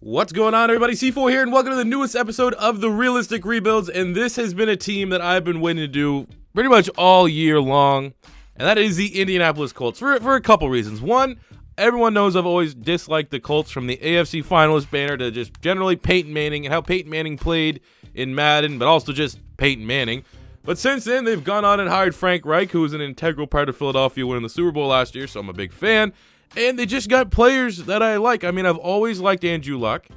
What's going on, everybody? C4 here, and welcome to the newest episode of the Realistic Rebuilds. And this has been a team that I've been waiting to do pretty much all year long, and that is the Indianapolis Colts for a couple reasons. One, everyone knows I've always disliked the Colts, from the AFC finalist banner to just generally Peyton Manning and how Peyton Manning played in Madden, but also just Peyton Manning. But since then, they've gone on and hired Frank Reich, who was an integral part of Philadelphia winning the Super Bowl last year, so I'm a big fan. And they just got players that I like. I mean, I've always liked Andrew Luck.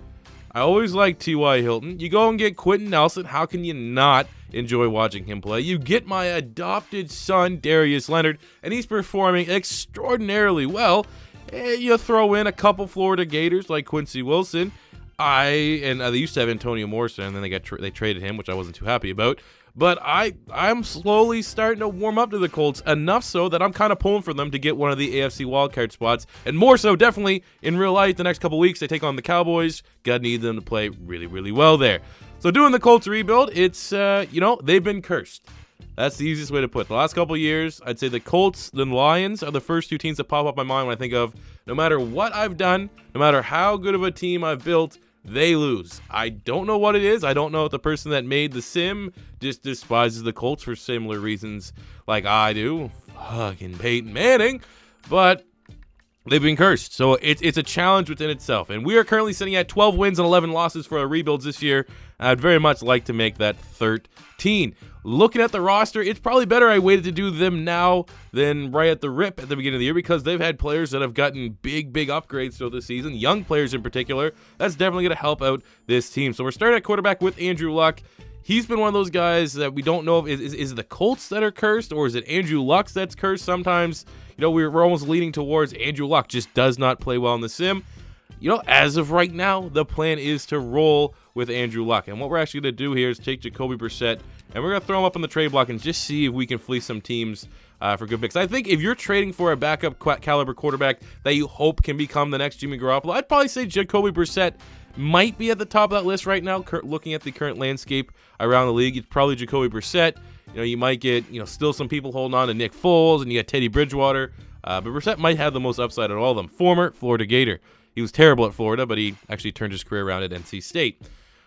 I always liked TY Hilton. You go and get Quenton Nelson. How can you not enjoy watching him play? You get my adopted son, Darius Leonard, and he's performing extraordinarily well. And you throw in a couple Florida Gators like Quincy Wilson. They used to have Antonio Morrison, and then they traded him, which I wasn't too happy about. But I'm slowly starting to warm up to the Colts, enough so that I'm kind of pulling for them to get one of the AFC wildcard spots. And more so, definitely, in real life, the next couple weeks, they take on the Cowboys. Gotta need them to play really, really well there. So doing the Colts rebuild, it's, they've been cursed. That's the easiest way to put it. The last couple years, I'd say the Colts, the Lions are the first two teams that pop up in my mind when I think of no matter what I've done, no matter how good of a team I've built, they lose. I don't know what it is. I don't know if the person that made the sim just despises the Colts for similar reasons like I do. Fucking Peyton Manning. But they've been cursed. So it's a challenge within itself. And we are currently sitting at 12 wins and 11 losses for our rebuilds this year. I'd very much like to make that 13. Looking at the roster, it's probably better I waited to do them now than right at the rip at the beginning of the year, because they've had players that have gotten big upgrades throughout the season, young players in particular. That's definitely going to help out this team. So we're starting at quarterback with Andrew Luck. He's been one of those guys that we don't know if is it the Colts that are cursed, or is it Andrew Luck that's cursed. Sometimes, we're almost leaning towards Andrew Luck just does not play well in the sim. As of right now, the plan is to roll with Andrew Luck. And what we're actually going to do here is take Jacoby Brissett, and we're going to throw him up on the trade block and just see if we can fleece some teams for good picks. I think if you're trading for a backup caliber quarterback that you hope can become the next Jimmy Garoppolo, I'd probably say Jacoby Brissett might be at the top of that list right now. Looking at the current landscape around the league, it's probably Jacoby Brissett. You might get, still some people holding on to Nick Foles, and you got Teddy Bridgewater. But Brissett might have the most upside of all of them. Former Florida Gator. He was terrible at Florida, but he actually turned his career around at NC State.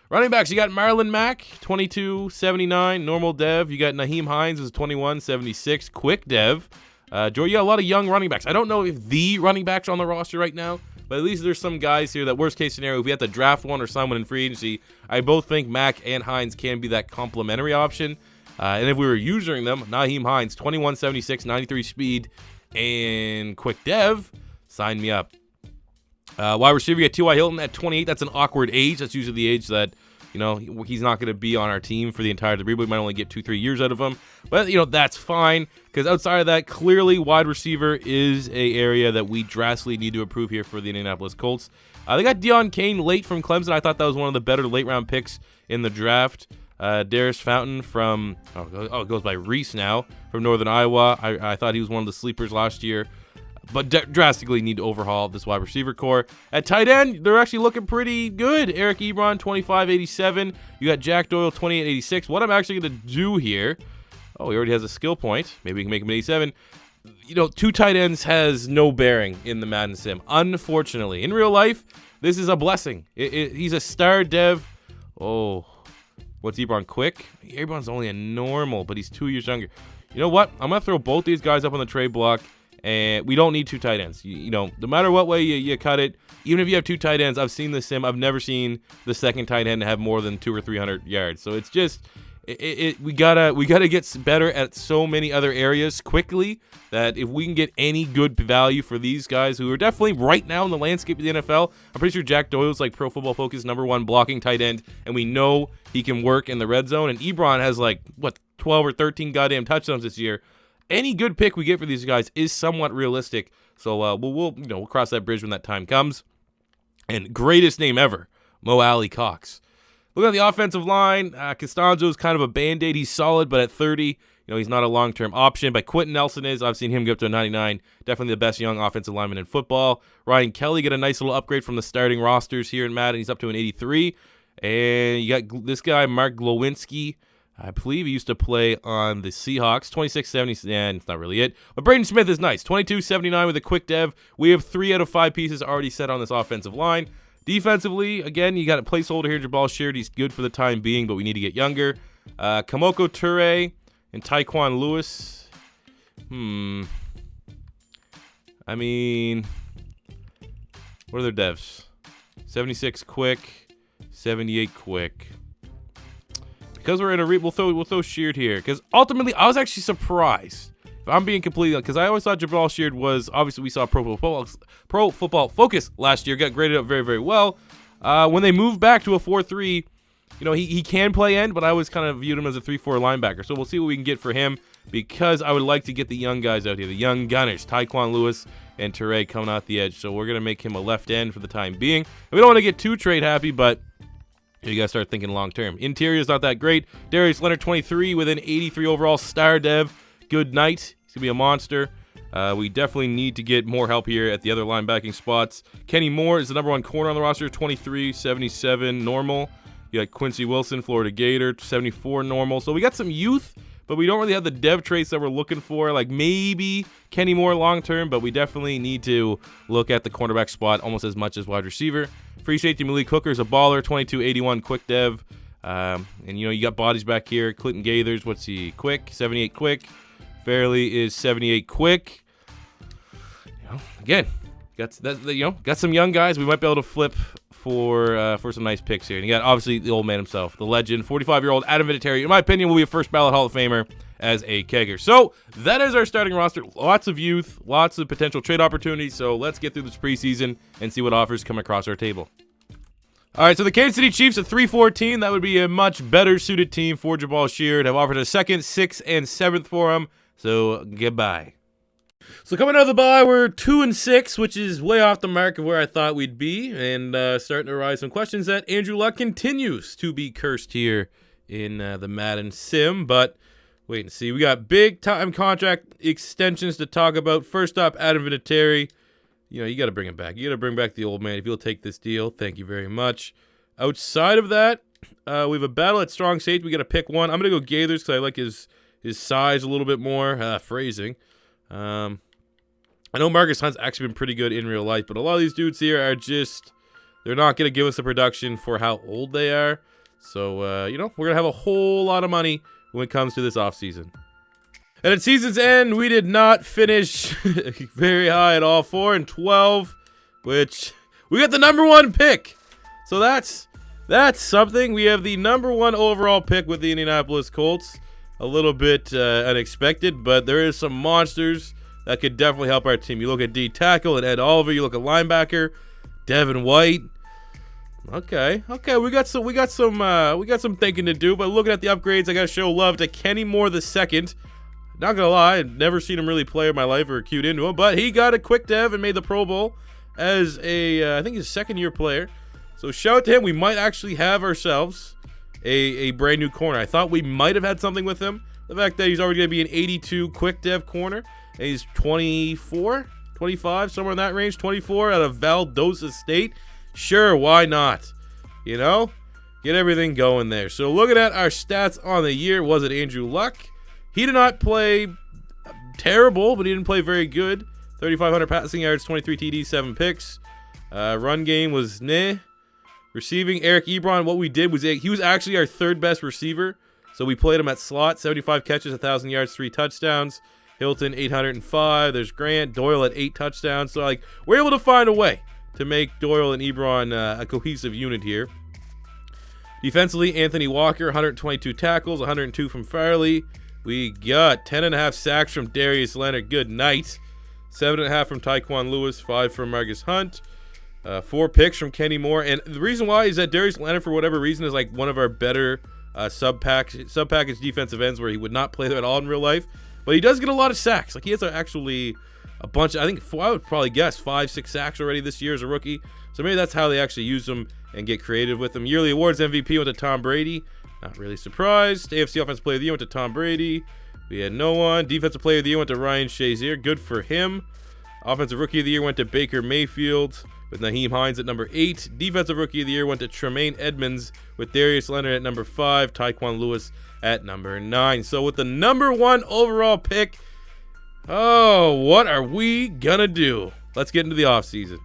Running backs, you got Marlon Mack, 22.79, normal dev. You got Nyheim Hines, who's 21.76, quick dev. Joe, you got a lot of young running backs. I don't know if the running backs are on the roster right now, but at least there's some guys here that, worst case scenario, if we have to draft one or sign one in free agency, I both think Mack and Hines can be that complementary option. And if we were using them, Nyheim Hines, 21.76, 93 speed, and quick dev, sign me up. Wide receiver, you got T.Y. Hilton at 28. That's an awkward age. That's usually the age that, he's not going to be on our team for the entire degree. We might only get 2-3 years out of him. But, that's fine, because outside of that, clearly wide receiver is a area that we drastically need to improve here for the Indianapolis Colts. They got Deion Kane late from Clemson. I thought that was one of the better late-round picks in the draft. Darius Fountain from, it goes by Reese now, from Northern Iowa. I thought he was one of the sleepers last year. But drastically need to overhaul this wide receiver core. At tight end, they're actually looking pretty good. Eric Ebron, 25.87. You got Jack Doyle, 28.86. What I'm actually going to do here, he already has a skill point. Maybe we can make him 87. Two tight ends has no bearing in the Madden sim, unfortunately. In real life, this is a blessing. He's a star dev. Oh, what's Ebron, quick? Ebron's only a normal, but he's 2 years younger. You know what? I'm going to throw both these guys up on the trade block. And we don't need two tight ends. No matter what way you cut it, even if you have two tight ends, I've seen the sim. I've never seen the second tight end have more than 200 or 300 yards. So it's just, we gotta get better at so many other areas quickly, that if we can get any good value for these guys who are definitely right now in the landscape of the NFL, I'm pretty sure Jack Doyle's like Pro Football Focus #1 blocking tight end, and we know he can work in the red zone. And Ebron has 12 or 13 goddamn touchdowns this year. Any good pick we get for these guys is somewhat realistic. So we'll cross that bridge when that time comes. And greatest name ever, Mo Alley Cox. Look at the offensive line. Costanzo is kind of a Band-Aid. He's solid, but at 30, he's not a long-term option. But Quenton Nelson is. I've seen him get up to a 99. Definitely the best young offensive lineman in football. Ryan Kelly get a nice little upgrade from the starting rosters here in Madden. He's up to an 83. And you got this guy, Mark Glowinski. I believe he used to play on the Seahawks. 26.70, and it's not really it. But Braden Smith is nice. 22.79 with a quick dev. We have 3 out of 5 pieces already set on this offensive line. Defensively, again, you got a placeholder here, Jabal Sheard. He's good for the time being, but we need to get younger. Kamoko Toure and Tyquan Lewis. I mean, what are their devs? 76 quick, 78 quick. Because we're in a we'll throw Sheard here. Because ultimately, I was actually surprised. If I'm being completely, because I always thought Jabal Sheard was, obviously we saw Pro Football Focus last year, got graded up very, very well. When they moved back to a 4-3, you know, he can play end, but I always kind of viewed him as a 3-4 linebacker. So we'll see what we can get for him, because I would like to get the young guys out here, the young gunners, Tyquan Lewis and Toure coming out the edge. So we're going to make him a left end for the time being. And we don't want to get too trade happy, but you got to start thinking long term. Interior is not that great. Darius Leonard, 23 with an 83 overall, star dev. Good night. He's going to be a monster. We definitely need to get more help here at the other linebacking spots. Kenny Moore is the number 1 corner on the roster, 23, 77 normal. You got Quincy Wilson, Florida Gator, 74 normal. So we got some youth, but we don't really have the dev traits that we're looking for. Like maybe Kenny Moore long term, but we definitely need to look at the cornerback spot almost as much as wide receiver. Free safety Malik Hooker is a baller, 22, 81 quick dev. And you know, you got bodies back here. Clinton Gaithers, what's he? Quick, 78 quick. Fairley is 78 quick. You know, again, got some young guys. We might be able to flip for some nice picks here. And you got obviously the old man himself, the legend, 45-year-old Adam Vinatieri. In my opinion, will be a first ballot Hall of Famer as a kegger. So that is our starting roster. Lots of youth, lots of potential trade opportunities. So let's get through this preseason and see what offers come across our table. All right, so the Kansas City Chiefs at 3-14. That would be a much better suited team for Jabal Sheard. Have offered a 2nd, 6th, and 7th for him. So goodbye. So coming out of the bye, we're 2-6, which is way off the mark of where I thought we'd be, and starting to arise some questions that Andrew Luck continues to be cursed here in the Madden sim. But wait and see. We got big time contract extensions to talk about. First up, Adam Vinatieri. You know, you got to bring him back. You got to bring back the old man. If you'll take this deal, thank you very much. Outside of that, we have a battle at strong safety. We got to pick one. I'm gonna go Gaithers because I like his size a little bit more. Phrasing. I know Marcus Hunt's actually been pretty good in real life, but a lot of these dudes here are just, they're not going to give us the production for how old they are. So, you know, we're going to have a whole lot of money when it comes to this offseason. And at season's end, we did not finish very high at all. 4-12, which we got the number 1 pick. So that's something. We have the number 1 overall pick with the Indianapolis Colts. A little bit unexpected, but there is some monsters that could definitely help our team. You look at D tackle and Ed Oliver. You look at linebacker, Devin White. Okay, we got some thinking to do. But looking at the upgrades, I gotta show love to Kenny Moore II. Not gonna lie, I've never seen him really play in my life or cued into him, but he got a quick dev and made the Pro Bowl as a I think he's a 2nd-year player. So shout out to him. We might actually have ourselves a brand new corner. I thought we might have had something with him. The fact that he's already going to be an 82 quick dev corner. And he's 24, 25, somewhere in that range. 24 out of Valdosta State. Sure, why not? You know, get everything going there. So looking at our stats on the year, was it Andrew Luck? He did not play terrible, but he didn't play very good. 3,500 passing yards, 23 TDs, 7 picks. Run game was meh. Receiving, Eric Ebron, what we did was he was actually our 3rd best receiver. So we played him at slot, 75 catches, 1,000 yards, 3 touchdowns. Hilton, 805. There's Grant. Doyle at 8 touchdowns. So, like, we're able to find a way to make Doyle and Ebron a cohesive unit here. Defensively, Anthony Walker, 122 tackles, 102 from Farley. We got 10.5 sacks from Darius Leonard. Good night. 7.5 from Tyquan Lewis, 5 from Marcus Hunt. 4 picks from Kenny Moore. And the reason why is that Darius Leonard, for whatever reason, is like one of our better sub-package defensive ends where he would not play there at all in real life. But he does get a lot of sacks. Like, he has actually a bunch, I think, I would probably guess 5-6 sacks already this year as a rookie. So maybe that's how they actually use him and get creative with him. Yearly awards MVP went to Tom Brady. Not really surprised. AFC Offensive Player of the Year went to Tom Brady. We had no one. Defensive Player of the Year went to Ryan Shazier. Good for him. Offensive Rookie of the Year went to Baker Mayfield with Naheem Hines at number 8. Defensive Rookie of the Year went to Tremaine Edmonds with Darius Leonard at number 5. Tyquan Lewis at number 9. So with the number 1 overall pick, oh, what are we gonna do? Let's get into the offseason.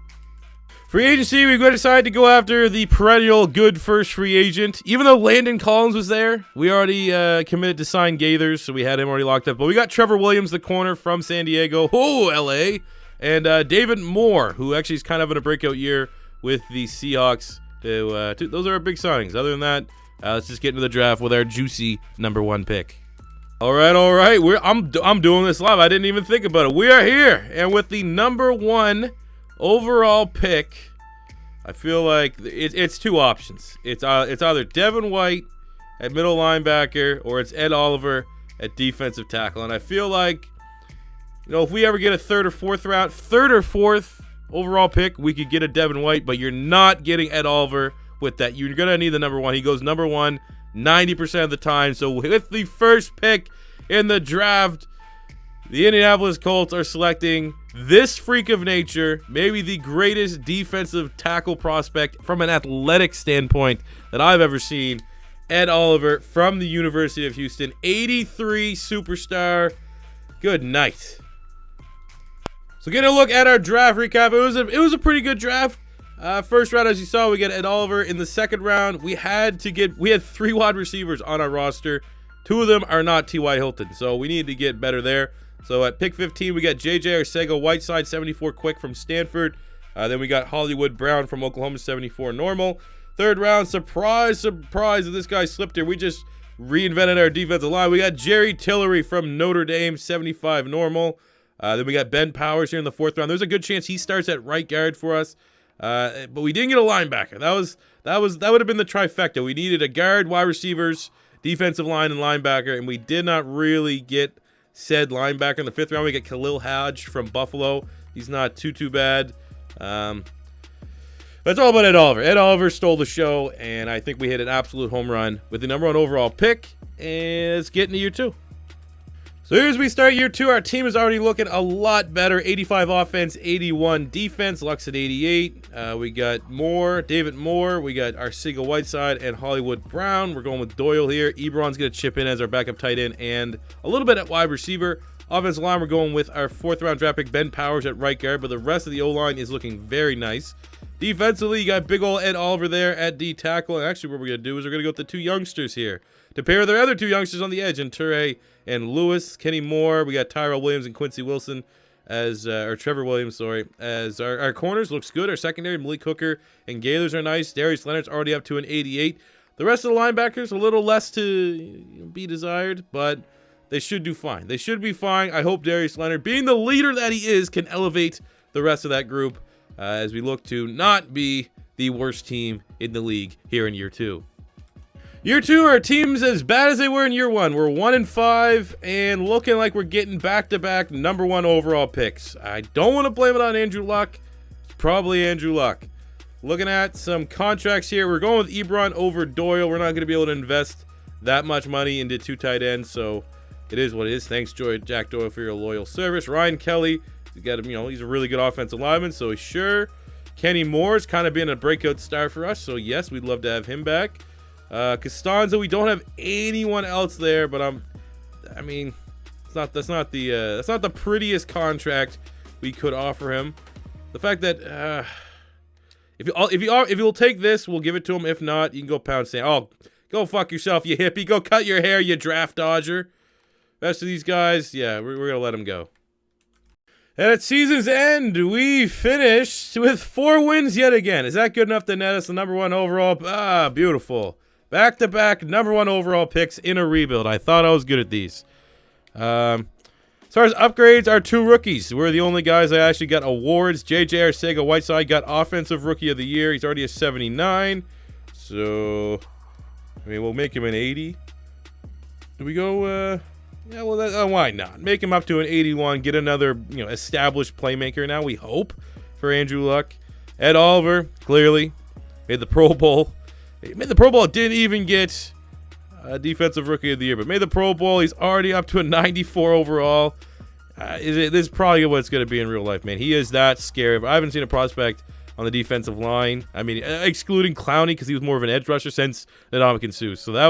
Free agency, we decided to go after the perennial good first free agent. Even though Landon Collins was there, we already committed to sign Gaithers, so we had him already locked up. But we got Trevor Williams, the corner from San Diego, LA, and David Moore, who actually is kind of in a breakout year with the Seahawks. Those are our big signings. Other than that, let's just get into the draft with our juicy #1 pick. All right. I'm doing this live. I didn't even think about it. We are here, and with the #1 overall pick, I feel like it's two options. It's either Devin White at middle linebacker or it's Ed Oliver at defensive tackle. And I feel like, if we ever get a third or fourth overall pick, we could get a Devin White, but you're not getting Ed Oliver with that. You're gonna need the #1. He goes #1 90% of the time. So with the first pick in the draft, the Indianapolis Colts are selecting this freak of nature, maybe the greatest defensive tackle prospect from an athletic standpoint that I've ever seen, Ed Oliver from the University of Houston, 83 superstar. Good night. So getting a look at our draft recap, it was a pretty good draft. First round, as you saw, we get Ed Oliver. In the second round, we had 3 wide receivers on our roster. 2 of them are not TY Hilton, so we need to get better there. So at pick 15, we got JJ Arcega-Whiteside, 74 quick from Stanford. Then we got Hollywood Brown from Oklahoma, 74 normal. Third round, surprise that this guy slipped here. We just reinvented our defensive line. We got Jerry Tillery from Notre Dame, 75 normal. Then we got Ben Powers here in the 4th round. There's a good chance he starts at right guard for us. But we didn't get a linebacker. That would have been the trifecta. We needed a guard, wide receivers, defensive line, and linebacker, and we did not really get said linebacker. In the 5th round, we get Khalil Hadj from Buffalo. He's not too bad. But it's all about Ed Oliver. Ed Oliver stole the show, and I think we hit an absolute home run with the #1 overall pick. And let's get into year 2. So here's we start year 2. Our team is already looking a lot better. 85 offense, 81 defense. Lux at 88. We got David Moore. We got Arcega-Whiteside and Hollywood Brown. We're going with Doyle here. Ebron's going to chip in as our backup tight end and a little bit at wide receiver. Offensive line, we're going with our 4th round draft pick, Ben Powers at right guard, but the rest of the O-line is looking very nice. Defensively, you got big ol' Ed Oliver there at D tackle. And actually, what we're going to do is we're going to go with the 2 youngsters here to pair with their other 2 youngsters on the edge, and Toure and Lewis. Kenny Moore, we got Tyrell Williams and Quincy Wilson or Trevor Williams, as our corners. Looks good. Our secondary, Malik Hooker and Gaithers are nice. Darius Leonard's already up to an 88. The rest of the linebackers, a little less to be desired, but they should do fine. They should be fine. I hope Darius Leonard, being the leader that he is, can elevate the rest of that group as we look to not be the worst team in the league here in year 2. Year 2, our team's as bad as they were in year 1. We're 1-5 and looking like we're getting back-to-back #1 overall picks. I don't want to blame it on Andrew Luck. It's probably Andrew Luck. Looking at some contracts here, we're going with Ebron over Doyle. We're not going to be able to invest that much money into 2 tight ends, so it is what it is. Thanks, Jack Doyle, for your loyal service. Ryan Kelly, he's a really good offensive lineman, so sure. Kenny Moore's kind of been a breakout star for us, so yes, we'd love to have him back. Costanza, we don't have anyone else there, but that's not the prettiest contract we could offer him. The fact that if you'll take this, we'll give it to him. If not, you can go pound sand. Oh, go fuck yourself, you hippie. Go cut your hair, you draft dodger. Rest of these guys, yeah, we're gonna let them go. And at season's end, we finished with 4 wins yet again. Is that good enough to net us the #1 overall? Beautiful. Back-to-back #1 overall picks in a rebuild. I thought I was good at these. As far as upgrades, our 2 rookies. We're the only guys that actually got awards. JJ Arcega-Whiteside got Offensive Rookie of the Year. He's already a 79. So, we'll make him an 80. Do we go... Yeah, well, why not? Make him up to an 81. Get another, established playmaker now, we hope, for Andrew Luck. Ed Oliver, clearly, made the Pro Bowl. He made the Pro Bowl, didn't even get Defensive Rookie of the Year, but made the Pro Bowl. He's already up to a 94 overall. This is probably what it's going to be in real life, man. He is that scary. I haven't seen a prospect on the defensive line. Excluding Clowney, because he was more of an edge rusher since Ndamukong Suh. So that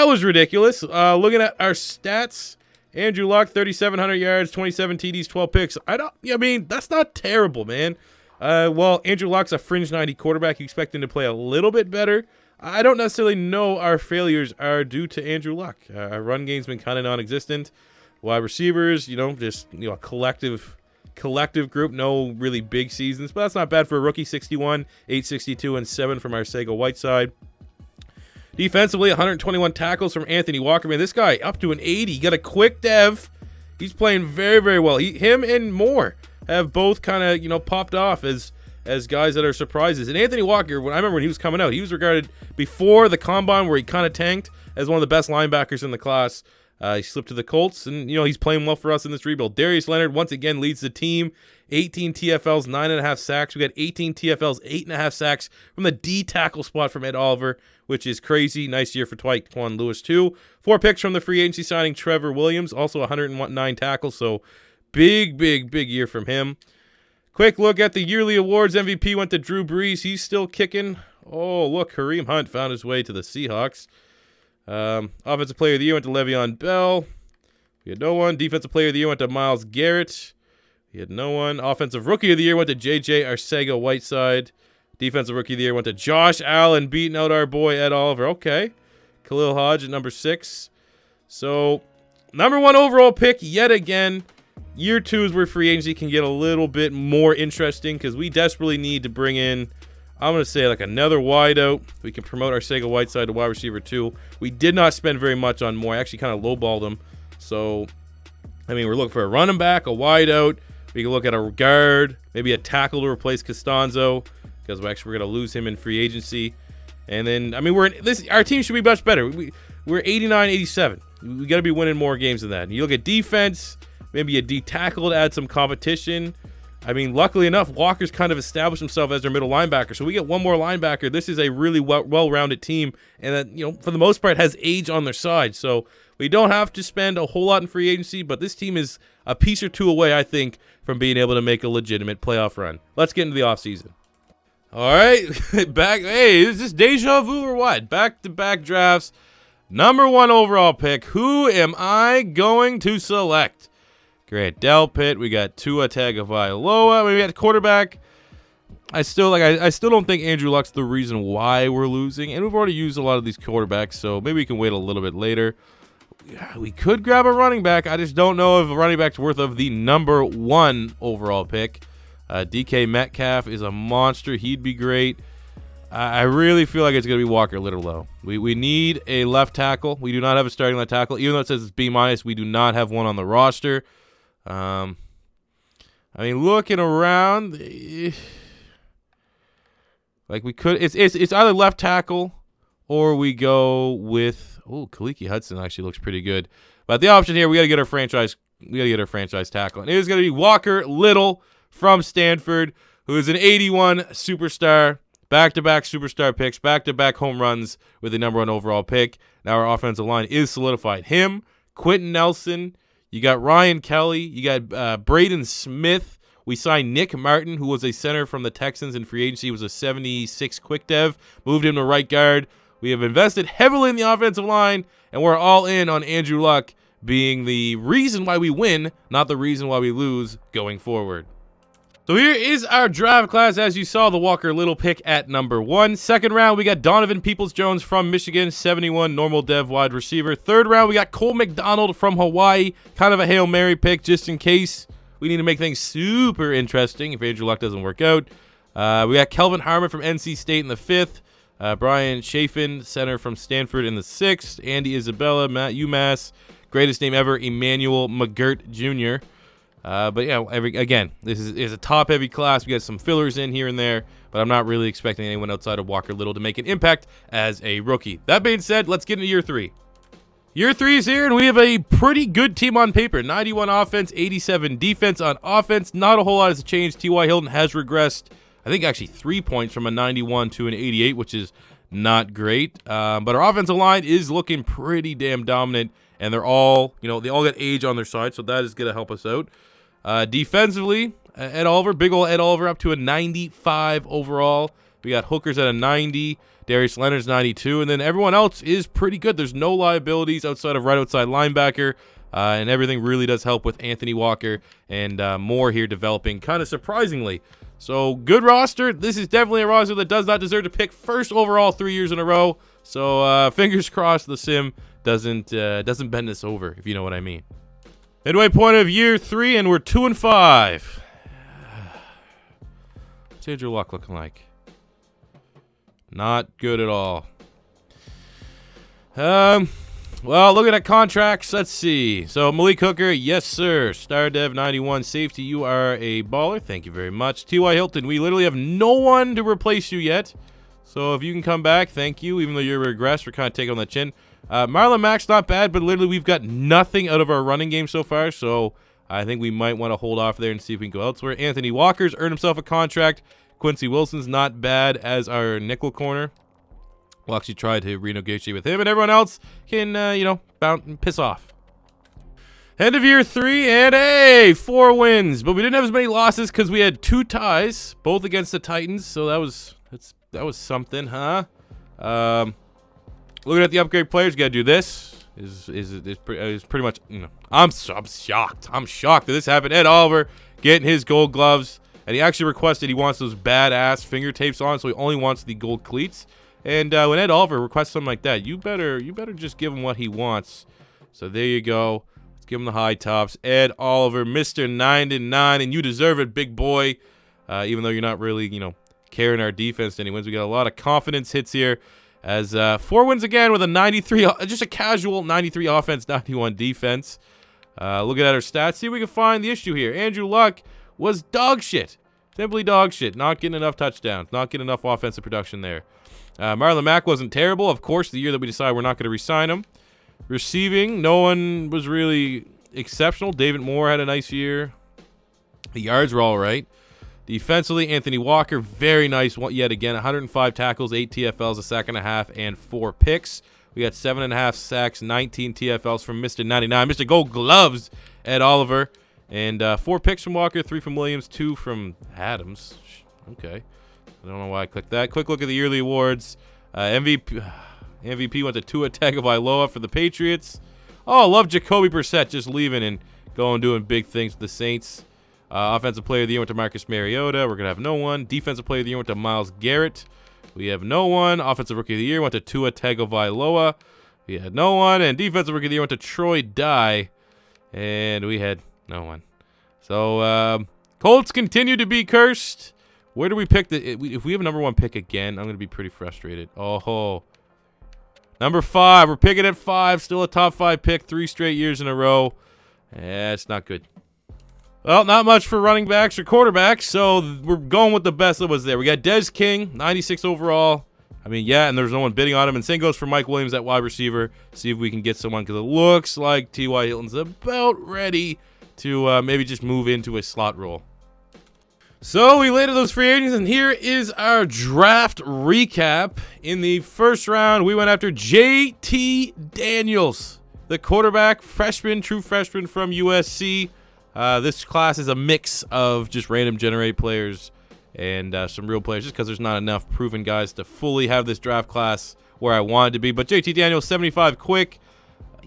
was ridiculous. Looking at our stats, Andrew Luck, 3,700 yards, 27 TDs, 12 picks. That's not terrible, man. Well, Andrew Luck's a fringe 90 quarterback. You expect him to play a little bit better. I don't necessarily know our failures are due to Andrew Luck. Our run game's been kind of non-existent. Wide receivers, just a collective group. No really big seasons, but that's not bad for a rookie. 61, 862, and 7 from our Arcega-Whiteside. Defensively, 121 tackles from Anthony Walker. Man, this guy up to an 80. He got a quick dev. He's playing very, very well. Him and Moore have both kind of, popped off as guys that are surprises. And Anthony Walker, I remember when he was coming out, he was regarded before the combine where he kind of tanked as one of the best linebackers in the class. He slipped to the Colts, and, he's playing well for us in this rebuild. Darius Leonard, once again, leads the team. 18 TFLs, 9.5 sacks. We got 18 TFLs, 8.5 sacks from the D tackle spot from Ed Oliver, which is crazy. Nice year for Quenton Lewis, too. 4 picks from the free agency signing Trevor Williams, also 109 tackles, so big year from him. Quick look at the yearly awards. MVP went to Drew Brees. He's still kicking. Oh, look, Kareem Hunt found his way to the Seahawks. Offensive Player of the Year went to Le'Veon Bell. We had no one. Defensive Player of the Year went to Myles Garrett. We had no one. Offensive Rookie of the Year went to J.J. Arcega-Whiteside. Defensive Rookie of the Year went to Josh Allen, beating out our boy Ed Oliver. Okay. Khalil Hodge at number 6. So, number 1 overall pick yet again. Year 2 is where free agency can get a little bit more interesting because we desperately need to bring in, I'm going to say, like another wideout. We can promote Arcega-Whiteside to wide receiver 2. We did not spend very much on Moore. I actually kind of lowballed him. So, we're looking for a running back, a wideout. We can look at a guard, maybe a tackle to replace Costanzo because we're going to lose him in free agency. And then, our team should be much better. We're 89, 87. We got to be winning more games than that. And you look at defense, maybe a D tackle to add some competition. Luckily enough, Walker's kind of established himself as their middle linebacker. So we get one more linebacker. This is a really well-rounded team. And that, for the most part, has age on their side. So we don't have to spend a whole lot in free agency. But this team is a piece or two away, I think, from being able to make a legitimate playoff run. Let's get into the offseason. All right. Back. Hey, is this deja vu or what? Back-to-back drafts. Number 1 overall pick. Who am I going to select? Grant Delpit. We got Tua Tagovailoa. We got quarterback. I still don't think Andrew Luck's the reason why we're losing, and we've already used a lot of these quarterbacks, so maybe we can wait a little bit later. We could grab a running back. I just don't know if a running back's worth of the number 1 overall pick. DK Metcalf is a monster. He'd be great. I really feel like it's going to be Walker Little, though. We need a left tackle. We do not have a starting left tackle. Even though it says it's B-, we do not have one on the roster. Looking around, we could. It's either left tackle or we go with. Oh, Kaliki Hudson actually looks pretty good. But the option here, we got to get our franchise. We got to get our franchise tackle, and it is going to be Walker Little from Stanford, who is an 81 superstar, back-to-back superstar picks, back-to-back home runs with the number 1 overall pick. Now our offensive line is solidified. Him, Quenton Nelson. You got Ryan Kelly. You got Braden Smith. We signed Nick Martin, who was a center from the Texans in free agency. He was a 76 quick dev. Moved him to right guard. We have invested heavily in the offensive line, and we're all in on Andrew Luck being the reason why we win, not the reason why we lose going forward. So here is our draft class. As you saw, the Walker Little pick at number 1. Second round, we got Donovan Peoples-Jones from Michigan, 71, normal dev wide receiver. Third round, we got Cole McDonald from Hawaii, kind of a Hail Mary pick just in case we need to make things super interesting if Andrew Luck doesn't work out. We got Kelvin Harmon from NC State in the 5th. Brian Chafin, center from Stanford in the 6th. Andy Isabella, UMass. Greatest name ever, Emmanuel McGirt Jr. But yeah, again, this is a top-heavy class. We got some fillers in here and there, but I'm not really expecting anyone outside of Walker Little to make an impact as a rookie. That being said, let's get into year 3. Year 3 is here, and we have a pretty good team on paper. 91 offense, 87 defense. On offense, not a whole lot has changed. TY Hilton has regressed, I think, actually 3 points from a 91 to an 88, which is not great. But our offensive line is looking pretty damn dominant, and they're all, they all got age on their side, so that is going to help us out. Defensively, Ed Oliver, big ol' Ed Oliver up to a 95 overall. We got hookers at a 90. Darius Leonard's 92. And then everyone else is pretty good. There's no liabilities outside of right outside linebacker. And everything really does help with Anthony Walker and Moore here developing kind of surprisingly. So good roster. This is definitely a roster that does not deserve to pick first overall 3 years in a row. So fingers crossed the sim doesn't bend us over, if you know what I mean. Midway point of year 3, and we're 2-5. What's Andrew Luck looking like? Not good at all. Well, looking at contracts, let's see. So Malik Hooker, yes sir. Star Dev 91 safety, you are a baller. Thank you very much. TY Hilton, we literally have no one to replace you yet. So if you can come back, thank you. Even though you're regressed, we're kind of taking on the chin. Marlon Mack's not bad, but literally we've got nothing out of our running game so far. So I think we might want to hold off there and see if we can go elsewhere. Anthony Walker's earned himself a contract. Quincy Wilson's not bad as our nickel corner. We'll actually try to renegotiate with him, and everyone else can, bounce and piss off. End of year 3, and hey, 4 wins. But we didn't have as many losses because we had 2 ties, both against the Titans. So that was something, huh? Looking at the upgrade players, got to do this. Is pretty much, I'm shocked. I'm shocked that this happened. Ed Oliver getting his gold gloves, and he actually requested he wants those badass finger tapes on, so he only wants the gold cleats. And when Ed Oliver requests something like that, you better just give him what he wants. So there you go. Let's give him the high tops. Ed Oliver, Mr. 9-9, and you deserve it, big boy. Even though you're not really, carrying our defense to any wins. We got a lot of confidence hits here. As 4 wins again with a 93, just a casual 93 offense, 91 defense. Looking at our stats, see if we can find the issue here. Andrew Luck was dog shit. Simply dog shit. Not getting enough touchdowns. Not getting enough offensive production there. Marlon Mack wasn't terrible. Of course, the year that we decided we're not going to re-sign him. Receiving, no one was really exceptional. David Moore had a nice year. The yards were all right. Defensively, Anthony Walker, very nice yet again. 105 tackles, 8 TFLs, a sack and a half, and 4 picks. We got 7.5 sacks, 19 TFLs from Mr. 99. Mr. Gold Gloves, Ed Oliver. And 4 picks from Walker, 3 from Williams, 2 from Adams. Okay. I don't know why I clicked that. Quick look at the yearly awards. MVP went to Tua Tagovailoa for the Patriots. Oh, love Jacoby Brissett just leaving and going doing big things with the Saints. Offensive Player of the Year went to Marcus Mariota. We're going to have no one. Defensive Player of the Year went to Myles Garrett. We have no one. Offensive Rookie of the Year went to Tua Tagovailoa. We had no one. And Defensive Rookie of the Year went to Troy Dye. And we had no one. So, Colts continue to be cursed. Where do we pick if we have a number 1 pick again, I'm going to be pretty frustrated. Oh, number 5. We're picking at 5. Still a top 5 pick 3 straight years in a row. Yeah, it's not good. Well, not much for running backs or quarterbacks, so we're going with the best that was there. We got Dez King, 96 overall. I mean, yeah, and there's no one bidding on him. And same goes for Mike Williams at wide receiver. See if we can get someone, because it looks like TY Hilton's about ready to maybe just move into a slot role. So we landed those free agents, and here is our draft recap. In the first round, we went after JT Daniels, the quarterback, true freshman from USC. This class is a mix of just random generate players and some real players, just because there's not enough proven guys to fully have this draft class where I wanted to be. But JT Daniels, 75 quick.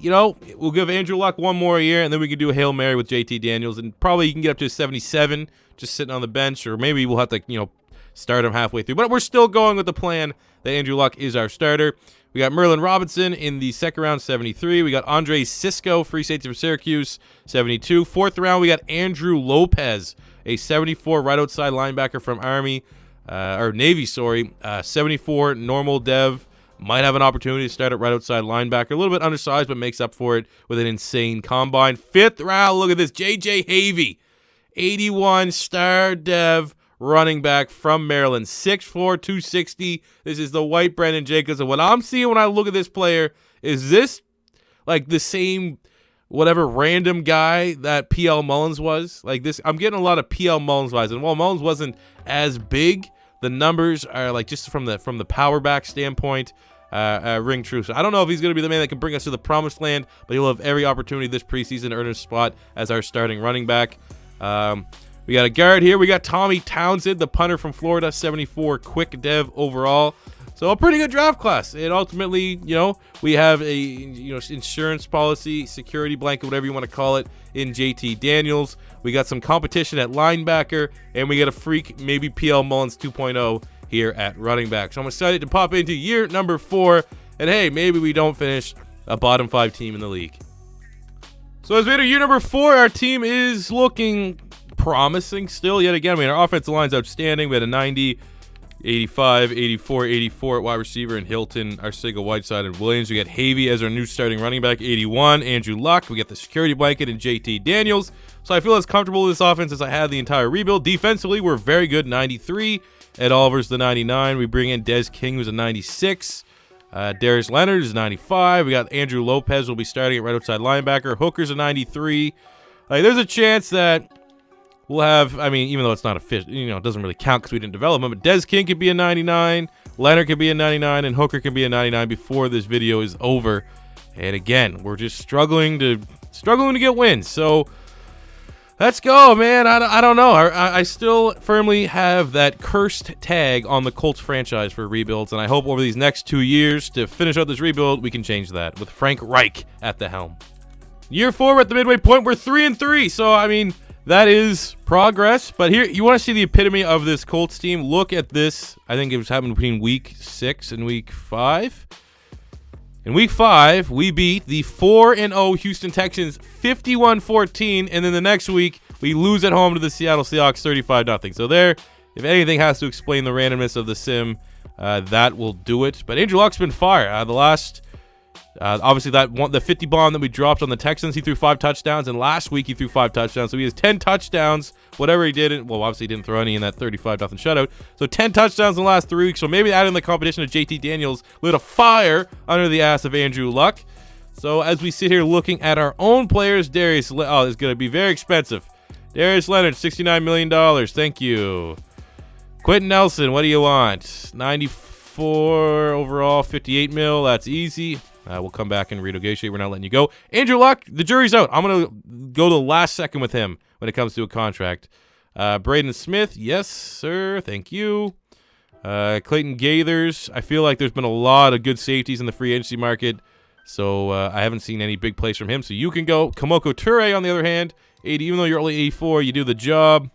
We'll give Andrew Luck 1 more year, and then we can do a Hail Mary with JT Daniels, and probably he can get up to 77 just sitting on the bench, or maybe we'll have to, start him halfway through. But we're still going with the plan that Andrew Luck is our starter. We got Merlin Robinson in the second round, 73. We got Andre Cisco, free safety from Syracuse, 72. Fourth round, we got Andrew Lopez, a 74 right outside linebacker from Navy, 74 normal dev. Might have an opportunity to start at right outside linebacker. A little bit undersized, but makes up for it with an insane combine. Fifth round, look at this. J.J. Havey, 81 star dev running back from Maryland. 6'4", 260. This is the white Brandon Jacobs. And what I'm seeing when I look at this player is this like the same whatever random guy that P.L. Mullins was. Like this, I'm getting a lot of P.L. Mullins vibes. And while Mullins wasn't as big, the numbers are like just from the power back standpoint, ring true. So I don't know if he's going to be the man that can bring us to the promised land, but he'll have every opportunity this preseason to earn a spot as our starting running back. We got a guard here. We got Tommy Townsend, the punter from Florida, 74 quick dev overall. So a pretty good draft class. And ultimately, we have a insurance policy, security blanket, whatever you want to call it, in JT Daniels. We got some competition at linebacker, and we got a freak, maybe PL Mullins 2.0 here at running back. So I'm excited to pop into year number 4, and hey, maybe we don't finish a bottom 5 team in the league. So as we enter year number 4, our team is looking promising still. Yet again, our offensive line's outstanding. We had a 90, 85, 84, 84 at wide receiver, and Hilton, Arcega, Whiteside, and Williams. We got Havey as our new starting running back, 81. Andrew Luck. We got the security blanket in JT Daniels. So I feel as comfortable with this offense as I had the entire rebuild. Defensively, we're very good, 93. Ed Oliver's the 99. We bring in Des King, who's a 96. Darius Leonard is 95. We got Andrew Lopez will be starting at right outside linebacker. Hooker's a 93. There's a chance that we'll have, even though it's not official, it doesn't really count because we didn't develop him, but Des King could be a 99, Leonard could be a 99, and Hooker could be a 99 before this video is over. And again, we're just struggling to get wins. So let's go, man. I don't know. I still firmly have that cursed tag on the Colts franchise for rebuilds, and I hope over these next 2 years to finish out this rebuild, we can change that with Frank Reich at the helm. Year 4, we're at the midway point. We're 3-3. So, that is progress, but here you want to see the epitome of this Colts team. Look at this. I think it was happening between week 6 and week 5. In week 5, we beat the 4-0 Houston Texans 51-14, and then the next week we lose at home to the Seattle Seahawks 35-0. So there, if anything has to explain the randomness of the sim, that will do it. But Andrew Luck's been fire. Obviously, the 50 bomb that we dropped on the Texans, he threw 5 touchdowns, and last week he threw 5 touchdowns, so he has 10 touchdowns, whatever he did. Well, obviously he didn't throw any in that 35-0 shutout, so 10 touchdowns in the last 3 weeks, so maybe adding the competition of JT Daniels lit a fire under the ass of Andrew Luck. So as we sit here looking at our own players, Darius, it's going to be very expensive. Darius Leonard, $69 million, thank you. Quenton Nelson, what do you want? 94 overall, 58 mil, that's easy. We'll come back and renegotiate. We're not letting you go. Andrew Luck, the jury's out. I'm going to go to the last second with him when it comes to a contract. Braden Smith, yes, sir. Thank you. Clayton Gaithers, I feel like there's been a lot of good safeties in the free agency market, so I haven't seen any big plays from him, so you can go. Kamoko Toure, on the other hand, 80, even though you're only 84, you do the job.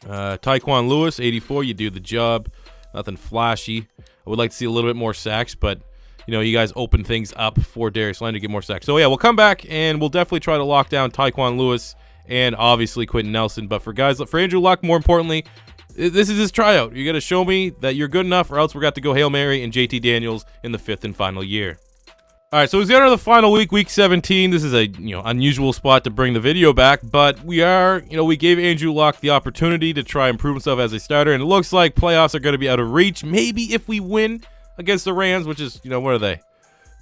Tyquan Lewis, 84, you do the job. Nothing flashy. I would like to see a little bit more sacks, but you guys open things up for Darius Leonard to get more sacks. So, yeah, we'll come back, and we'll definitely try to lock down Tyquan Lewis and, obviously, Quenton Nelson. But for Andrew Luck, more importantly, this is his tryout. You got to show me that you're good enough, or else we're got to go Hail Mary and JT Daniels in the 5th and final year. All right, so it's the end of the final week, week 17. This is a unusual spot to bring the video back, but we gave Andrew Luck the opportunity to try and prove himself as a starter, and it looks like playoffs are going to be out of reach. Maybe if we win against the Rams, which is, what are they?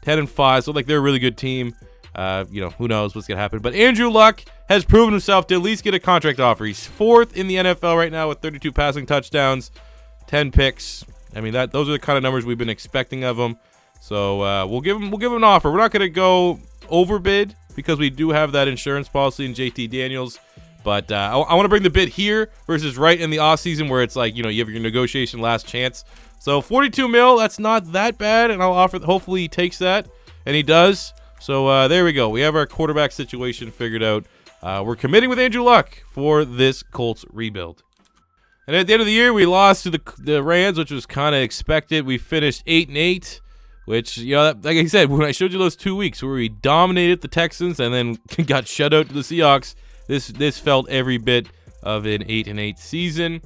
10-5, so they're a really good team. Who knows what's going to happen. But Andrew Luck has proven himself to at least get a contract offer. He's 4th in the NFL right now with 32 passing touchdowns, 10 picks. Those are the kind of numbers we've been expecting of him. So we'll give him an offer. We're not going to go overbid because we do have that insurance policy in JT Daniels. But I want to bring the bid here versus right in the offseason where it's like, you have your negotiation last chance. So 42 mil, that's not that bad, and I'll offer. Hopefully he takes that, and he does. So there we go. We have our quarterback situation figured out. We're committing with Andrew Luck for this Colts rebuild. And at the end of the year, we lost to the Rams, which was kind of expected. We finished 8-8, which, like I said, when I showed you those 2 weeks where we dominated the Texans and then got shut out to the Seahawks, this felt every bit of an 8-8 season.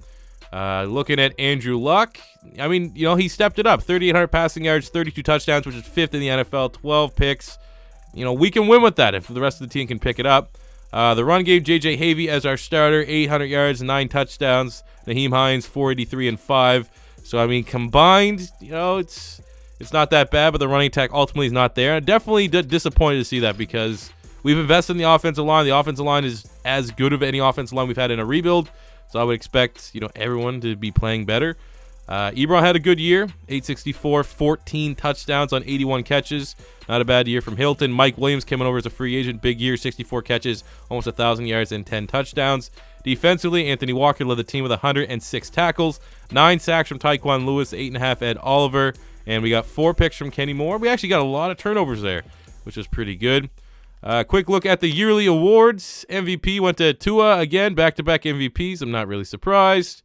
Looking at Andrew Luck, he stepped it up. 3,800 passing yards, 32 touchdowns, which is 5th in the NFL, 12 picks. We can win with that if the rest of the team can pick it up. The run game, J.J. Havey as our starter, 800 yards, 9 touchdowns. Naheem Hines, 483 and 5. So, combined, it's not that bad, but the running attack ultimately is not there. I'm definitely disappointed to see that because we've invested in the offensive line. The offensive line is as good of any offensive line we've had in a rebuild. So I would expect, everyone to be playing better. Ebron had a good year, 864, 14 touchdowns on 81 catches. Not a bad year from Hilton. Mike Williams coming over as a free agent, big year, 64 catches, almost 1,000 yards and 10 touchdowns. Defensively, Anthony Walker led the team with 106 tackles, 9 sacks from Tyquan Lewis, 8.5 Ed Oliver, and we got 4 picks from Kenny Moore. We actually got a lot of turnovers there, which was pretty good. Quick look at the yearly awards. MVP went to Tua again, back-to-back MVPs. I'm not really surprised.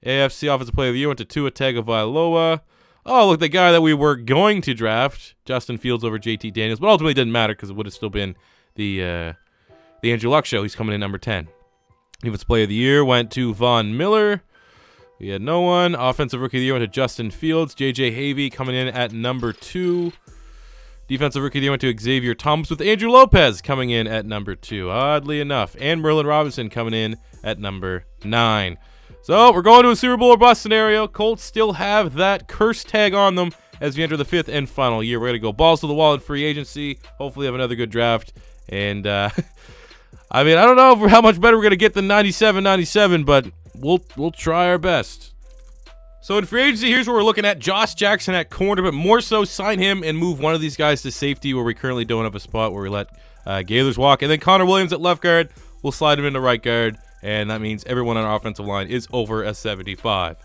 AFC Offensive Player of the Year went to Tua Tagovailoa. Oh, look, the guy that we were going to draft, Justin Fields over JT Daniels, but ultimately it didn't matter because it would have still been the Andrew Luck show. He's coming in number 10. Defensive Player of the Year went to Von Miller. We had no one. Offensive Rookie of the Year went to Justin Fields. J.J. Havey coming in at number 2. Defensive Rookie of the Year went to Xavier Thomas with Andrew Lopez coming in at number 2, oddly enough. And Merlin Robinson coming in at number 9. So we're going to a Super Bowl or bust scenario. Colts still have that curse tag on them as we enter the 5th and final year. We're going to go balls to the wall in free agency. Hopefully have another good draft. And, I don't know how much better we're going to get than 97-97, but we'll try our best. So in free agency, here's what we're looking at. Josh Jackson at corner, but more so sign him and move one of these guys to safety where we currently don't have a spot where we let Gaylors walk. And then Connor Williams at left guard. We'll slide him into right guard. And that means everyone on our offensive line is over a 75.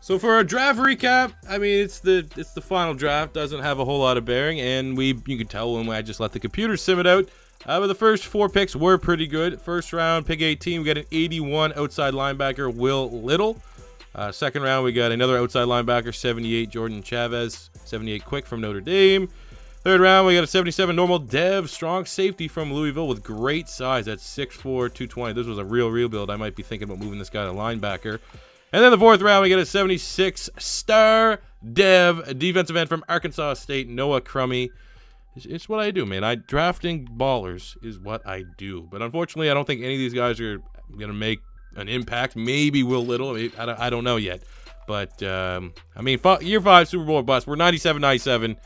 So for our draft recap, it's the final draft. Doesn't have a whole lot of bearing, and you can tell when I just let the computer sim it out. But the first 4 picks were pretty good. First round, pick 18, we got an 81 outside linebacker, Will Little. Second round, we got another outside linebacker, 78 Jordan Chavez, 78 quick from Notre Dame. Third round, we got a 77 normal Dev Strong safety from Louisville with great size at 6'4", 220. This was a real build. I might be thinking about moving this guy to linebacker. And then the fourth round, we get a 76 star Dev defensive end from Arkansas State, Noah Crummy. It's what I do, man. Drafting ballers is what I do. But unfortunately, I don't think any of these guys are going to make an impact. Maybe Will Little. I don't know yet. But, year 5 Super Bowl or bust. We're 97-97.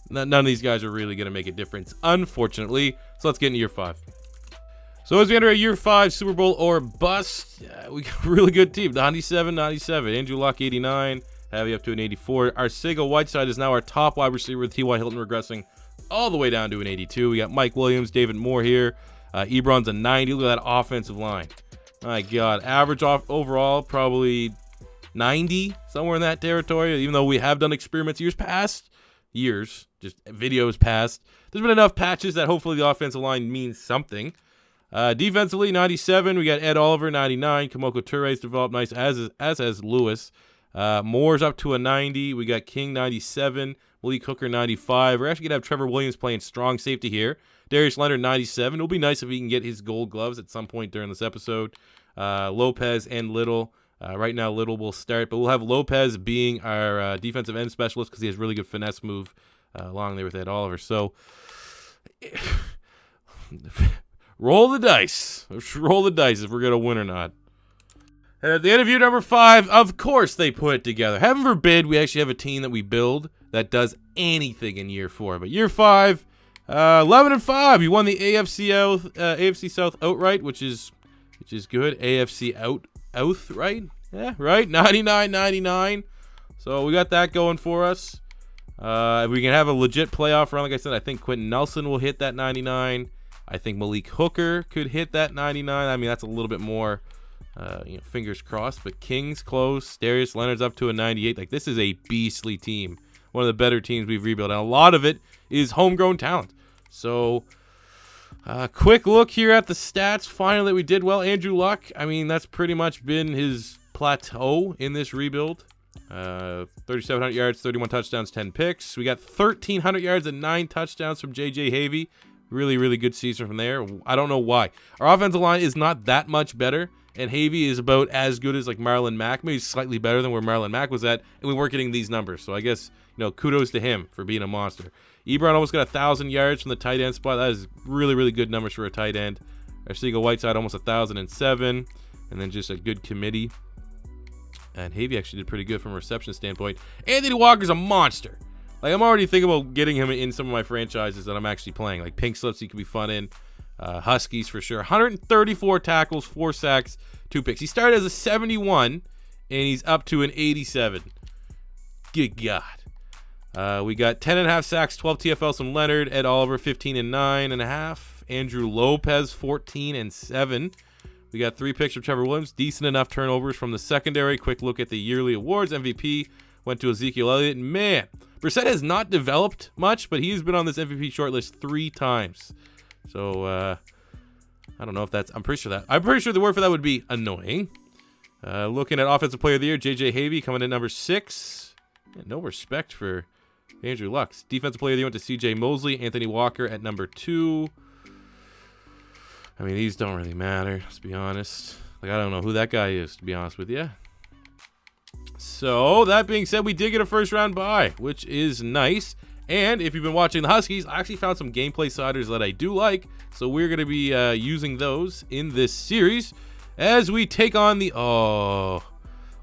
None of these guys are really going to make a difference, unfortunately. So let's get into year 5. So as we enter a year 5 Super Bowl or bust, we got a really good team. 97-97. Andrew Luck, 89. Havey up to an 84. Arcega-Whiteside is now our top wide receiver with TY Hilton regressing all the way down to an 82. We got Mike Williams, David Moore here. Ebron's a 90. Look at that offensive line. My God. Average overall, probably 90, somewhere in that territory, even though we have done experiments years past. Just videos past. There's been enough patches that hopefully the offensive line means something. Defensively, 97. We got Ed Oliver, 99. Kamoko Touré's developed nice, as has Lewis. Moore's up to a 90. We got King, 97. Malik Hooker, 95. We're actually going to have Trevor Williams playing strong safety here. Darius Leonard, 97. It'll be nice if he can get his gold gloves at some point during this episode. Lopez and Little. Right now, Little will start, but we'll have Lopez being our defensive end specialist because he has really good finesse move along there with Ed Oliver. So, roll the dice. Roll the dice if we're going to win or not. And at the end of year number 5, of course they put it together. Heaven forbid we actually have a team that we build that does anything in year 4. But year 5, 11-5. You won the AFC South outright, which is good. AFC outright? Yeah, right. 99-99. So we got that going for us. If we can have a legit playoff run, like I said, I think Quenton Nelson will hit that 99. I think Malik Hooker could hit that 99. That's a little bit more, fingers crossed. But King's close. Darius Leonard's up to a 98. This is a beastly team. One of the better teams we've rebuilt. And a lot of it is homegrown talent. So, quick look here at the stats. Finally, we did well. Andrew Luck, that's pretty much been his plateau in this rebuild. 3,700 yards, 31 touchdowns, 10 picks. We got 1,300 yards and 9 touchdowns from J.J. Havey. Really, really good season from there. I don't know why. Our offensive line is not that much better, and Havey is about as good as Marlon Mack. Maybe slightly better than where Marlon Mack was at, and we weren't getting these numbers. So I guess, kudos to him for being a monster. Ebron almost got 1,000 yards from the tight end spot. That is really, really good numbers for a tight end. Arcega-Whiteside almost 1,007, and then just a good committee. And Havey actually did pretty good from a reception standpoint. Anthony Walker's a monster. I'm already thinking about getting him in some of my franchises that I'm actually playing. Like Pink Slips, he could be fun in. Huskies for sure. 134 tackles, 4 sacks, 2 picks. He started as a 71 and he's up to an 87. Good God. We got 10.5 sacks, 12 TFLs from Leonard. Ed Oliver, 15 and 9.5. Andrew Lopez, 14 and 7. We got 3 picks from Trevor Williams. Decent enough turnovers from the secondary. Quick look at the yearly awards. MVP went to Ezekiel Elliott. Man, Brissett has not developed much, but he's been on this MVP shortlist 3 times. So, I don't know if that's... I'm pretty sure the word for that would be annoying. Looking at Offensive Player of the Year, J.J. Havey coming in number 6. Yeah, no respect for Andrew Luck. Defensive Player of the Year went to C.J. Mosley. Anthony Walker at number 2. I mean, these don't really matter, let's be honest. Like, I don't know who that guy is, to be honest with you. So, that being said, we did get a first-round bye, which is nice. And if you've been watching the Huskies, I actually found some gameplay sliders that I do like. So, we're going to be using those in this series as we take on the... Oh...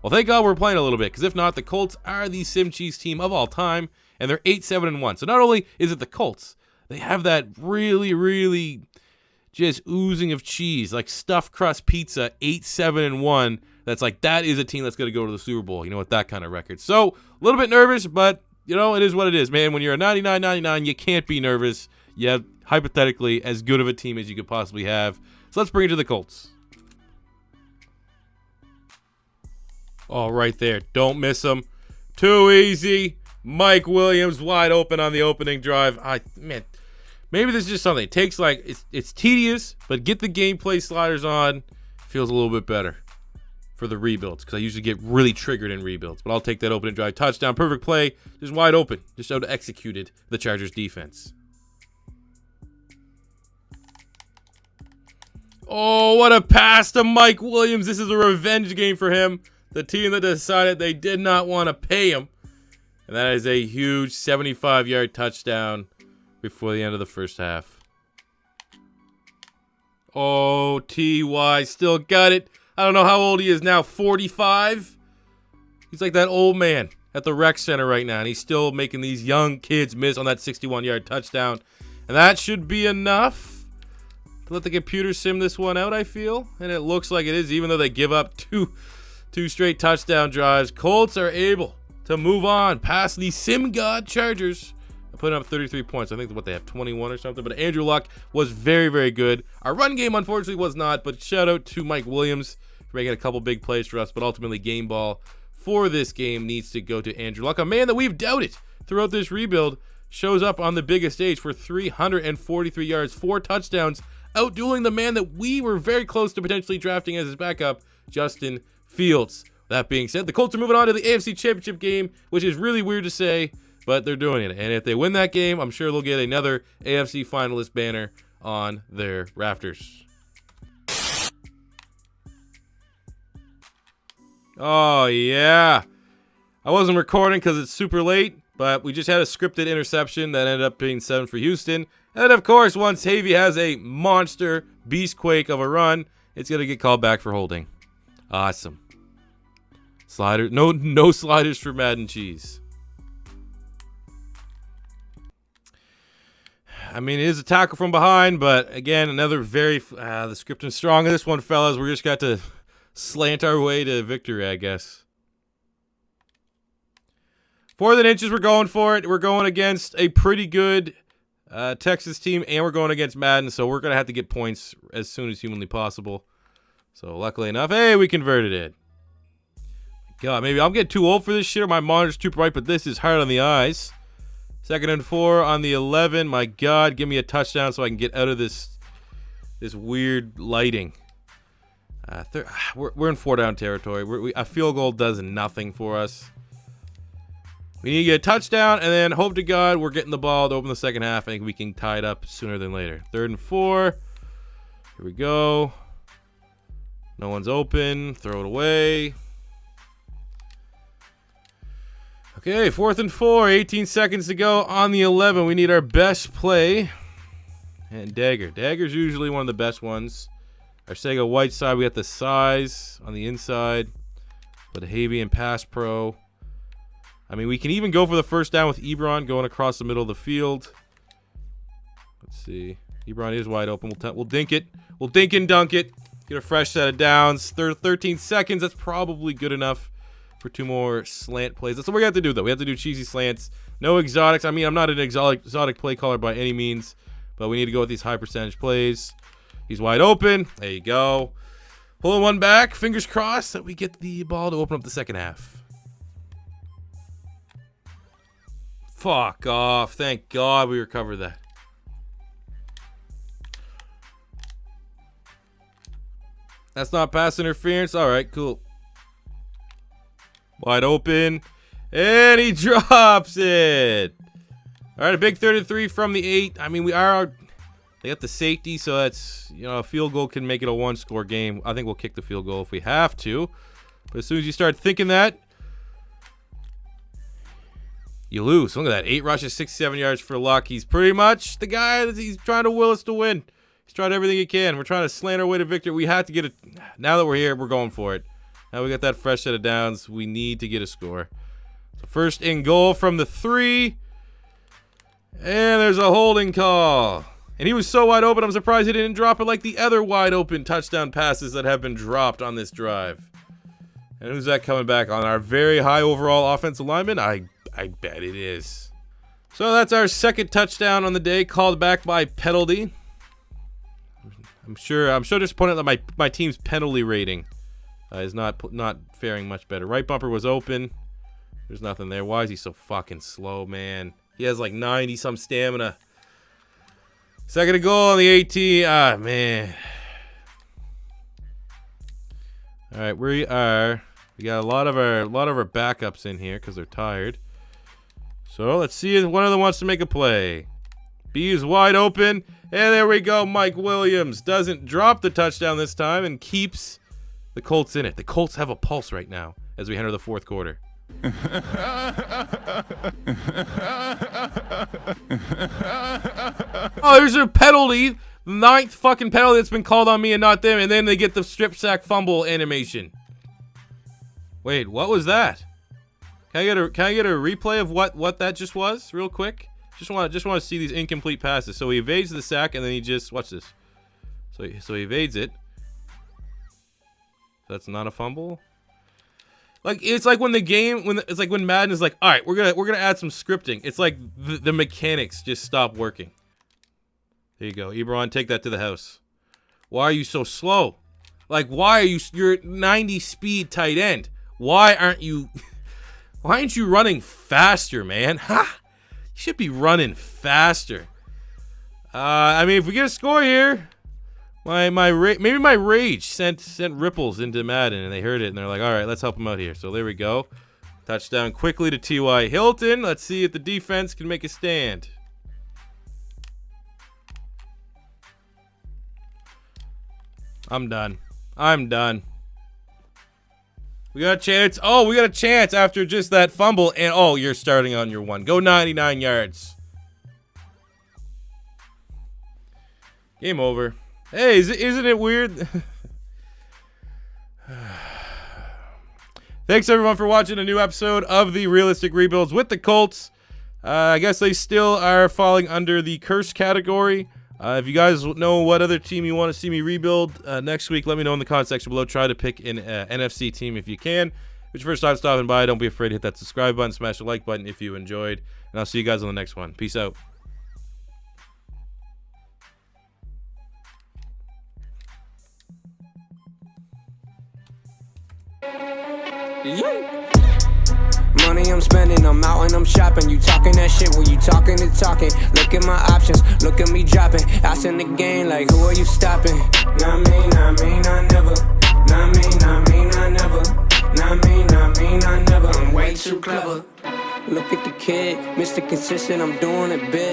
Well, thank God we're playing a little bit, because if not, the Colts are the Sim Cheese team of all time, and they're 8-7-1. So not only is it the Colts, they have that really, really just oozing of cheese, like stuffed crust pizza, 8-7-1. That's like, that is a team that's going to go to the Super Bowl, you know, with that kind of record. So a little bit nervous, but, you know, it is what it is, man. When you're a 99-99, you can't be nervous. You have, hypothetically, as good of a team as you could possibly have. So let's bring it to the Colts. Oh, right there. Don't miss him. Too easy. Mike Williams wide open on the opening drive. Man, maybe this is just something. It takes like, it's tedious, but get the gameplay sliders on. Feels a little bit better for the rebuilds, because I usually get really triggered in rebuilds. But I'll take that opening drive. Touchdown. Perfect play. Just wide open. Just out executed the Chargers defense. Oh, what a pass to Mike Williams. This is a revenge game for him. The team that decided they did not want to pay him. And that is a huge 75-yard touchdown before the end of the first half. Oh, TY still got it. I don't know how old he is now, 45? He's like that old man at the rec center right now, and he's still making these young kids miss on that 61-yard touchdown. And that should be enough to let the computer sim this one out, I feel. And it looks like it is, even though they give up two straight touchdown drives. Colts are able to move on past the Sim God Chargers, putting up 33 points. I think what they have, 21 or something. But Andrew Luck was very, very good. Our run game, unfortunately, was not. But shout out to Mike Williams for making a couple big plays for us. But ultimately, game ball for this game needs to go to Andrew Luck, a man that we've doubted throughout this rebuild. Shows up on the biggest stage for 343 yards, 4 touchdowns, outdueling the man that we were very close to potentially drafting as his backup, Justin Fields. That being said, the Colts are moving on to the AFC Championship game, which is really weird to say, but they're doing it. And if they win that game, I'm sure they'll get another AFC finalist banner on their rafters. Oh, yeah. I wasn't recording because it's super late, but we just had a scripted interception that ended up being 7 for Houston. And, of course, once Havey has a monster beastquake of a run, it's going to get called back for holding. Awesome. Slider, no sliders for Madden cheese. I mean, it is a tackle from behind, but again, another very the scripting strong in this one, fellas. We just got to slant our way to victory, I guess. 4th inches, we're going for it. We're going against a pretty good Texas team, and we're going against Madden, so we're gonna have to get points as soon as humanly possible. So luckily enough, hey, we converted it. God, maybe I'm getting too old for this shit, or my monitor's too bright, but this is hard on the eyes. 2nd and 4 on the 11. My God, give me a touchdown so I can get out of this weird lighting. We're in 4-down territory. A field goal does nothing for us. We need to get a touchdown, and then hope to God we're getting the ball to open the second half. I think we can tie it up sooner than later. 3rd and 4. Here we go. No one's open. Throw it away. Okay, 4th and 4. 18 seconds to go on the 11. We need our best play. And Dagger. Dagger's usually one of the best ones. Our Sega Whiteside, we got the size on the inside. But Havey and Pass Pro. I mean, we can even go for the first down with Ebron going across the middle of the field. Let's see. Ebron is wide open. We'll dink it. We'll dink and dunk it. Get a fresh set of downs. 13 seconds. That's probably good enough for 2 more slant plays. That's what we're going to have to do, though. We have to do cheesy slants. No exotics. I mean, I'm not an exotic play caller by any means, but we need to go with these high percentage plays. He's wide open. There you go. Pulling one back. Fingers crossed that we get the ball to open up the second half. Fuck off. Thank God we recovered that. That's not pass interference. All right, cool. Wide open. And he drops it. All right, a big 33 from the 8. I mean, they got the safety, so that's, you know, a field goal can make it a 1-score game. I think we'll kick the field goal if we have to. But as soon as you start thinking that, you lose. Look at that. 8 rushes, 67 yards for Luck. He's pretty much the guy that he's trying to will us to win. He's tried everything he can. We're trying to slant our way to victory. We have to get it. Now that we're here, we're going for it. Now we got that fresh set of downs. We need to get a score. So first and goal from the 3. And there's a holding call. And he was so wide open, I'm surprised he didn't drop it like the other wide open touchdown passes that have been dropped on this drive. And who's that coming back on? Our very high overall offensive lineman? I bet it is. So that's our second touchdown on the day, called back by penalty. I'm sure disappointed that my team's penalty rating is not faring much better. Right bumper was open. There's nothing there. Why is he so fucking slow, man? He has like 90-some stamina. Second and goal on the 18. Ah, man. All right, we got a lot of our backups in here because they're tired. So let's see if one of them wants to make a play. B is wide open. And there we go. Mike Williams doesn't drop the touchdown this time and keeps the Colts in it. The Colts have a pulse right now as we enter the 4th quarter. Oh, there's a penalty. The 9th fucking penalty that's been called on me and not them. And then they get the strip sack fumble animation. Wait, what was that? Can I get a replay of what that just was real quick? Just want to see these incomplete passes. So he evades the sack and then he just watch this. So he evades it. That's not a fumble. Like it's like when Madden is like, all right, we're gonna add some scripting. It's like the mechanics just stop working. There you go, Ebron, take that to the house. Why are you so slow? Like why are you're 90 speed tight end? Why aren't you running faster, man? Ha! You should be running faster. I mean, if we get a score here, maybe my rage sent ripples into Madden and they heard it and they're like, all right, let's help him out here. So there we go. Touchdown quickly to TY Hilton. Let's see if the defense can make a stand. I'm done. We got a chance. Oh, we got a chance after just that fumble. And, oh, you're starting on your 1. Go 99 yards. Game over. Hey, isn't it weird? Thanks, everyone, for watching a new episode of the Realistic Rebuilds with the Colts. I guess they still are falling under the curse category. If you guys know what other team you want to see me rebuild next week, let me know in the comment section below. Try to pick an NFC team if you can. If it's your first time stopping by, don't be afraid to hit that subscribe button, smash the like button if you enjoyed. And I'll see you guys on the next one. Peace out. Yeah. Money I'm spending, I'm out and I'm shopping. You talking that shit, well you talking and talking. Look at my options, look at me dropping. Ass in the game, like who are you stopping? Not me, not me, not never. Not me, not me, not never. Not me, not me, not never. I'm way too clever. Look at the kid, Mr. Consistent, I'm doing it big.